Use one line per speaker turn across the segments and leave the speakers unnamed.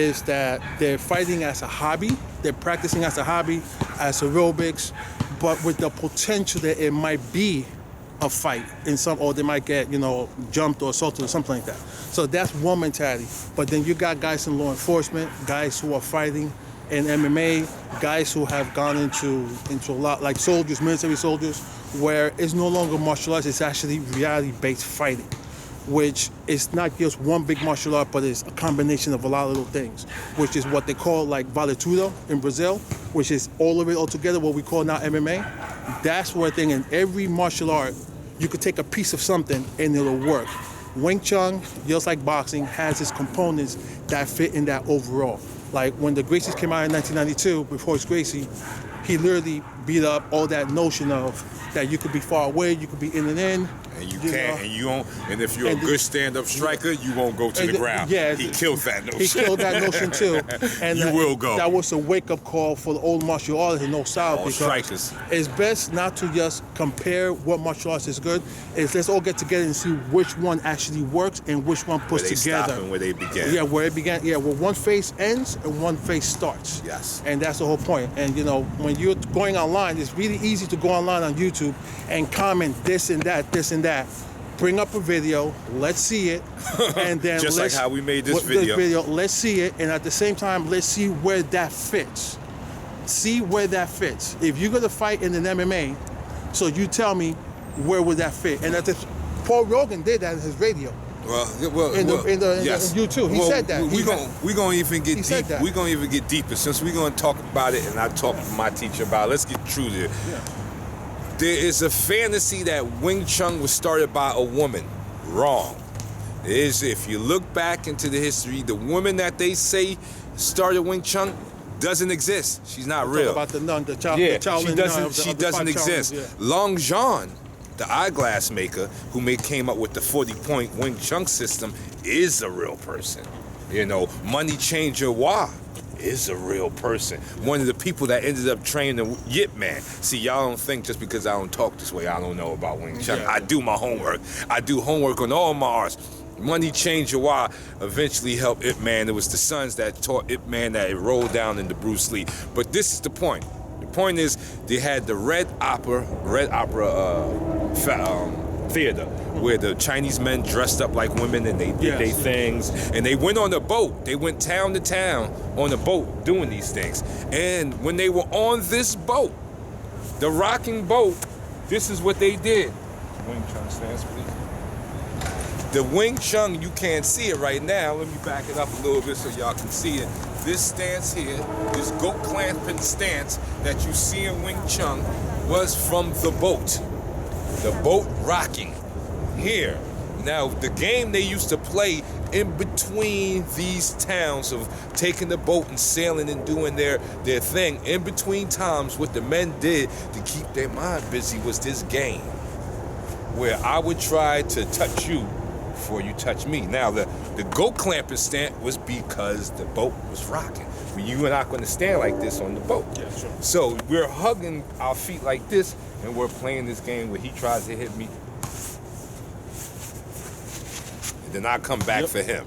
is that they're fighting as a hobby, they're practicing as a hobby, as aerobics, but with the potential that it might be a fight in some, or they might get, jumped or assaulted or something like that. So that's one mentality. But then you got guys in law enforcement, guys who are fighting in MMA, guys who have gone into a lot, like soldiers, military soldiers, where it's no longer martial arts, it's actually reality-based fighting, which is not just one big martial art, but it's a combination of a lot of little things, which is what they call like vale tudo in Brazil, which is all of it all together, what we call now MMA. That's what I think in every martial art, you could take a piece of something and it'll work. Wing Chun, just like boxing, has its components that fit in that overall. Like when the Gracies came out in 1992, before it's Gracie, he literally beat up all that notion of that you could be far away, you could be in and in.
And you can't, and you won't, and if you're a good stand-up striker, you won't go to the ground. Yeah, he killed that notion.
He killed that notion too. And
you will go.
That was a wake-up call for the old martial artists and no style.
All strikers.
It's best not to just compare what martial arts is good. It's let's all get together and see which one actually works and which one puts together.
Stop and where they began.
Yeah, where it began. Yeah, where one phase ends and one phase starts.
Yes.
And that's the whole point. And when you're going online, it's really easy to go online on YouTube and comment this and that, this and that. Bring up a video, let's see it, and then
just like how we made this video.
Let's see it, and at the same time, let's see where that fits. See where that fits. If you're gonna fight in an MMA, so you tell me where would that fit. And Paul Rogan did that in his radio. In YouTube, he said that.
We're gonna even get deep. We're gonna even get deeper since we're gonna talk about it, and I talked to my teacher about it. Let's get true to it. Yeah. There is a fantasy that Wing Chun was started by a woman. Wrong. If you look back into the history, the woman that they say started Wing Chun doesn't exist. She's not real.
About the nun, the Shaolin nun.
She doesn't exist. Yeah. Long John, the eyeglass maker who came up with the 40-point Wing Chun system, is a real person. Money Changer Wah is a real person. One of the people that ended up training Yip Man. See, y'all don't think just because I don't talk this way, I don't know about Wing Chun. Yeah. I do my homework. I do homework on all my arts. Money Changer Wah eventually helped Ip Man. It was the sons that taught Ip Man that it rolled down into Bruce Lee. But this is the point. The point is they had the Red Opera Theater, where the Chinese men dressed up like women and they did their things, and they went on a boat. They went town to town on a boat doing these things. And when they were on this boat, the rocking boat, this is what they did. Wing Chun stance, please. The Wing Chun, you can't see it right now. Let me back it up a little bit so y'all can see it. This stance here, this goat clamping stance that you see in Wing Chun was from the boat. The boat rocking here. Now, the game they used to play in between these towns of taking the boat and sailing and doing their thing, in between times, what the men did to keep their mind busy was this game, where I would try to touch you before you touch me. Now, the goat clamping stance was because the boat was rocking. You are not going to stand like this on the boat. Yeah, sure. So we're hugging our feet like this, and we're playing this game where he tries to hit me, and then I come back for him.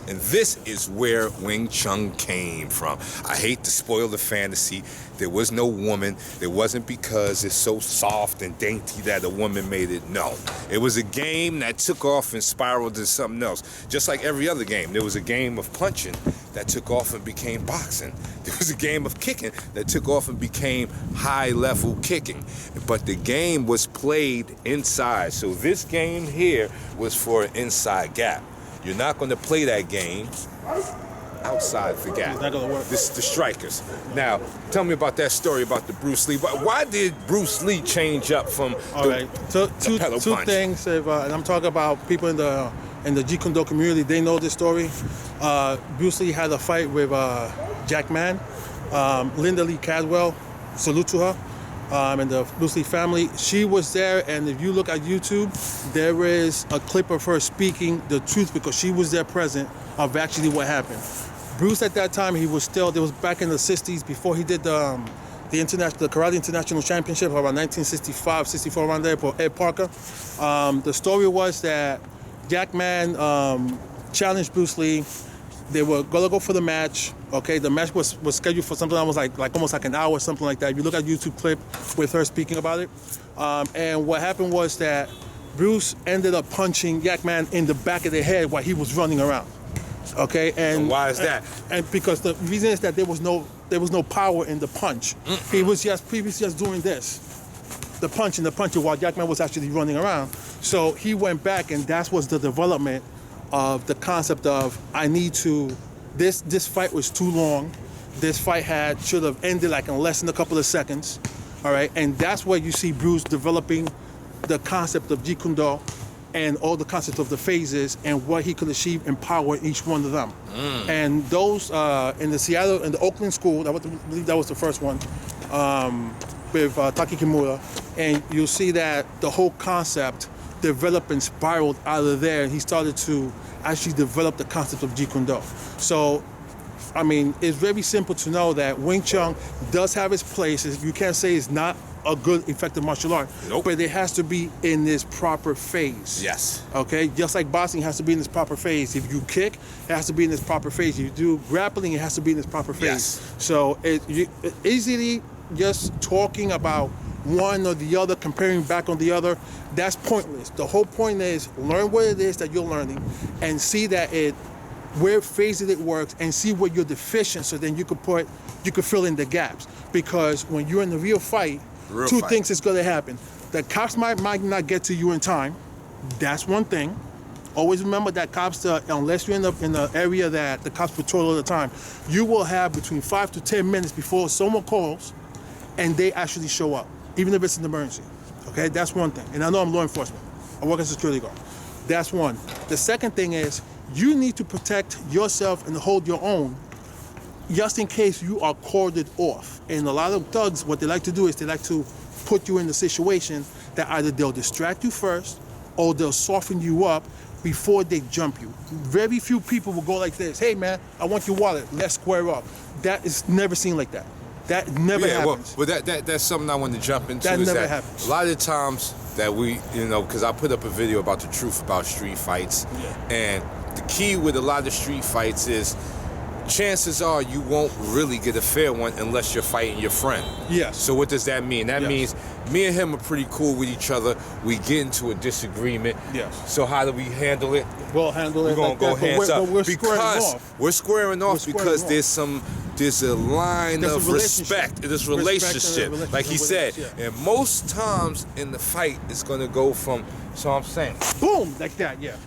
And this is where Wing Chun came from. I hate to spoil the fantasy. There was no woman. It wasn't because it's so soft and dainty that a woman made it. No. It was a game that took off and spiraled into something else. Just like every other game. There was a game of punching that took off and became boxing. There was a game of kicking that took off and became high-level kicking. But the game was played inside. So this game here was for an inside gap. You're not going to play that game outside the gap.
It's not going to work.
This is the strikers. Now, tell me about that story about the Bruce Lee. Why did Bruce Lee change up from
two things, and I'm talking about people in the Jeet Kune Do community, they know this story. Bruce Lee had a fight with Jack Man. Linda Lee Cadwell, salute to her. And the Bruce Lee family. She was there, and if you look at YouTube, there is a clip of her speaking the truth because she was there present of actually what happened. Bruce at that time, he was back in the 60s before he did the Karate International Championship around 1965, 64 around there for Ed Parker. The story was that Jack Man challenged Bruce Lee. They were gonna go for the match. Okay, the match was scheduled for something that was like almost like an hour, something like that. If you look at YouTube clip with her speaking about it, and what happened was that Bruce ended up punching Yak Man in the back of the head while he was running around. Okay, and
why is that?
And because the reason is that there was no power in the punch. He was just doing this, the punching while Yak Man was actually running around. So he went back, and that was the development of the concept of I need to. This fight was too long. This fight should have ended like in less than a couple of seconds. All right, and that's where you see Bruce developing the concept of Jeet Kune Do and all the concepts of the phases and what he could achieve in power in each one of them. And those in the Oakland school, I believe that was the first one, with Taki Kimura, and you'll see that the whole concept developed and spiraled out of there, and he started to actually develop the concept of Jeet Kune Do. So, I mean, it's very simple to know that Wing Chun does have its places. You can't say it's not a good, effective martial art,
nope.
But it has to be in this proper phase.
Yes.
Okay, just like boxing has to be in this proper phase. If you kick, it has to be in this proper phase. If you do grappling, it has to be in this proper phase.
Yes.
So easily just talking about one or the other, comparing back on the other, that's pointless. The whole point is learn what it is that you're learning and see that where phases it works and see where you're deficient, so then you could fill in the gaps. Because when you're in the real fight, two things is going to happen. The cops might not get to you in time. That's one thing. Always remember that cops, unless you're in the area that the cops patrol all the time, you will have between 5 to 10 minutes before someone calls and they actually show up, even if it's an emergency. Okay, that's one thing. And I know I'm law enforcement. I work as a security guard. That's one. The second thing is you need to protect yourself and hold your own just in case you are corded off. And a lot of thugs, what they like to do is they like to put you in the situation that either they'll distract you first or they'll soften you up before they jump you. Very few people will go like this, hey man, I want your wallet, let's square up. That is never seen like that. That never happens.
Well, that's something I want to jump into.
That never happens.
A lot of the times that we, because I put up a video about the truth about street fights, and the key with a lot of street fights is chances are you won't really get a fair one unless you're fighting your friend.
Yes.
So what does that mean? That means me and him are pretty cool with each other. We get into a disagreement.
Yes.
So how do we handle it?
We'll handle it.
We're gonna
like
go
that,
hands up
because
we're squaring off because there's a line of respect. This relationship, like he said, and most times in the fight, it's gonna go from. So I'm saying,
boom, like that. Yeah.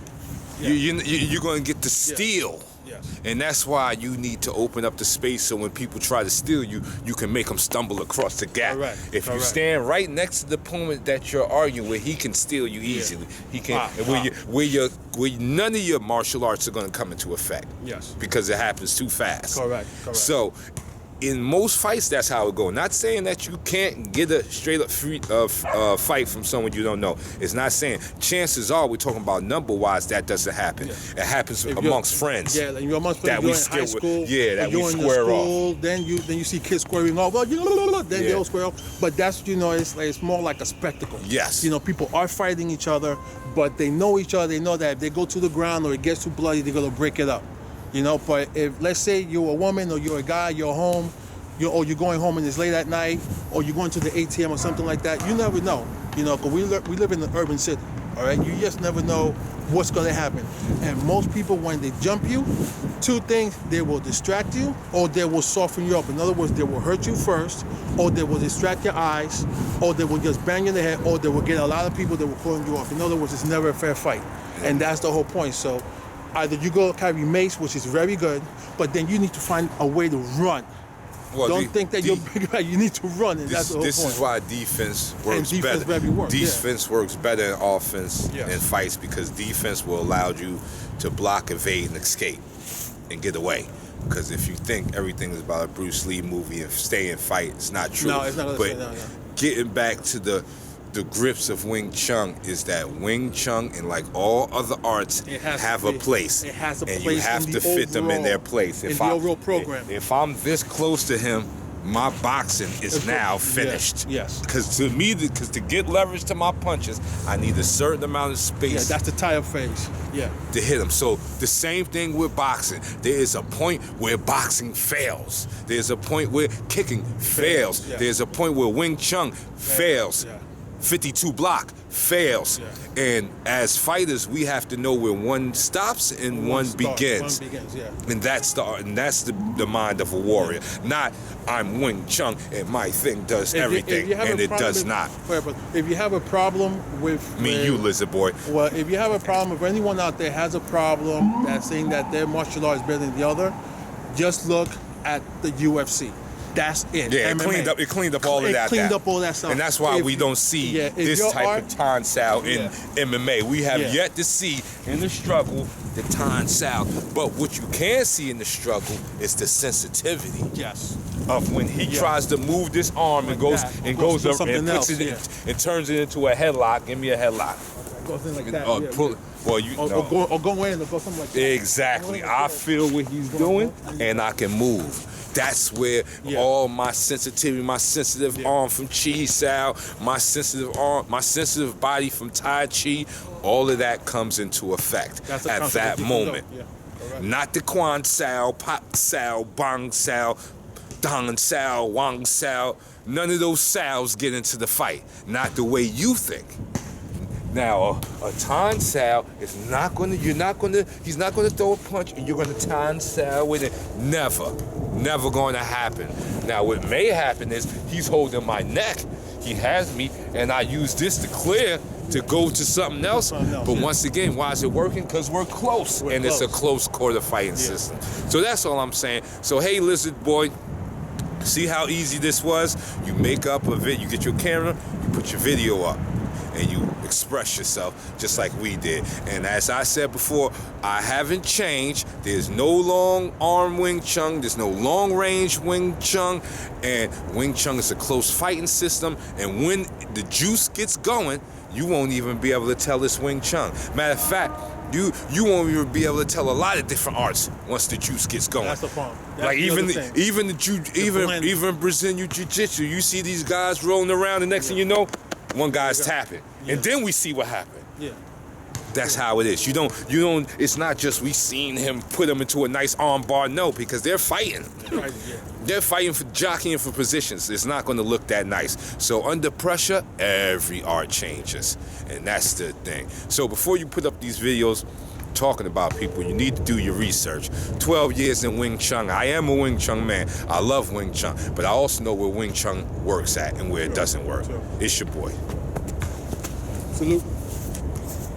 You're gonna get the steal.
Yes.
And that's why you need to open up the space so when people try to steal you, you can make them stumble across the gap.
Correct.
If you stand right next to the opponent that you're arguing with, he can steal you easily. He can, where none of your martial arts are going to come into effect.
Yes.
Because it happens too fast.
Correct.
So, in most fights, that's how it goes. Not saying that you can't get a straight up free fight from someone you don't know. It's not saying. Chances are, we're talking about number-wise, that doesn't happen. Yeah. It happens amongst friends.
Yeah, like you're amongst friends.
That we still
school,
that we square off.
Then you see kids squaring off. Well, then they'll square off. But that's it's more like a spectacle.
Yes.
People are fighting each other, but they know each other. They know that if they go to the ground or it gets too bloody, they're gonna break it up. But if, let's say you're a woman or you're a guy, you're home, or you're going home and it's late at night, or you're going to the ATM or something like that, you never know. Because we live in an urban city, all right? You just never know what's going to happen. And most people, when they jump you, two things, they will distract you or they will soften you up. In other words, they will hurt you first, or they will distract your eyes, or they will just bang you in the head, or they will get a lot of people that will pulling you off. In other words, it's never a fair fight. And that's the whole point. So either you go carry mace, which is very good, but then you need to find a way to run. Well, don't think that you're big guy. You need to run, and that's the whole point.
This is why defense works better. Defense works better than offense in fights because defense will allow you to block, evade, and escape, and get away. Because if you think everything is about a Bruce Lee movie and stay and fight, it's not true.
No, it's not.
But getting back to the grips of Wing Chun is that Wing Chun and like all other arts have a place.
It has a place,
and you have to fit them in their place.
In the overall program.
If I'm this close to him, my boxing is now finished.
Yes.
Because to get leverage to my punches, I need a certain amount of space.
Yeah, that's the tire phase. Yeah.
To hit them. So the same thing with boxing. There is a point where boxing fails. There's a point where kicking fails.
Yeah.
There's a point where Wing Chun fails.
Yeah.
52 block fails.
Yeah.
And as fighters, we have to know where one stops and one begins.
One begins, yeah.
And that's the mind of a warrior. Not I'm Wing Chun and my thing does everything, and it does not.
But if you have a problem with
you, lizard boy.
Well, if you have a problem, if anyone out there has a problem that's saying that their martial art is better than the other, just look at the UFC. That's it.
Yeah,
MMA.
it cleaned up all of that.
It cleaned up all that stuff.
And that's why we don't see this type of Tan Sao in MMA. We have yet to see in the struggle the Tan Sao. But what you can see in the struggle is the sensitivity.
Yes.
Of when he tries to move this arm and goes up and puts it and turns it into a headlock. Give me a headlock.
Goes in like that. Or go in or go something like that.
Exactly. I feel what he's doing and I can move. That's where all my sensitivity, my sensitive arm from Chi Sao, my sensitive arm, my sensitive body from Tai Chi, all of that comes into effect at that moment. Not the Quan Sao, Pop Sao, Bang Sao, Dong Sao, Wang Sao. None of those Saos get into the fight. Not the way you think. Now, a Tan Sao is he's not gonna throw a punch and you're gonna Tan Sao with it. Never gonna happen. Now, what may happen is he's holding my neck. He has me, and I use this to clear to go to something else. But once again, why is it working? Because we're close, it's a close quarter fighting system. So that's all I'm saying. So hey, lizard boy, see how easy this was? You make up a video, you get your camera, you put your video up, and you express yourself just like we did. And as I said before, I haven't changed. There's no long arm Wing Chun, there's no long range Wing Chun, and Wing Chun is a close fighting system, and when the juice gets going, you won't even be able to tell it's Wing Chun. Matter of fact, you won't even be able to tell a lot of different arts once the juice gets going.
That's the problem.
Like even Brazilian Jiu-Jitsu, you see these guys rolling around, the next thing you know, one guy's tapping, and then we see what happened.
Yeah.
That's how it is. You don't. It's not just we seen him put him into a nice arm bar. No, because they're fighting. They're fighting for jockeying for positions. It's not going to look that nice. So under pressure, every art changes, and that's the thing. So before you put up these videos talking about people, you need to do your research. 12 years in Wing Chun. I am a Wing Chun man. I love Wing Chun, but I also know where Wing Chun works at and where it doesn't work. It's your boy.
Salute.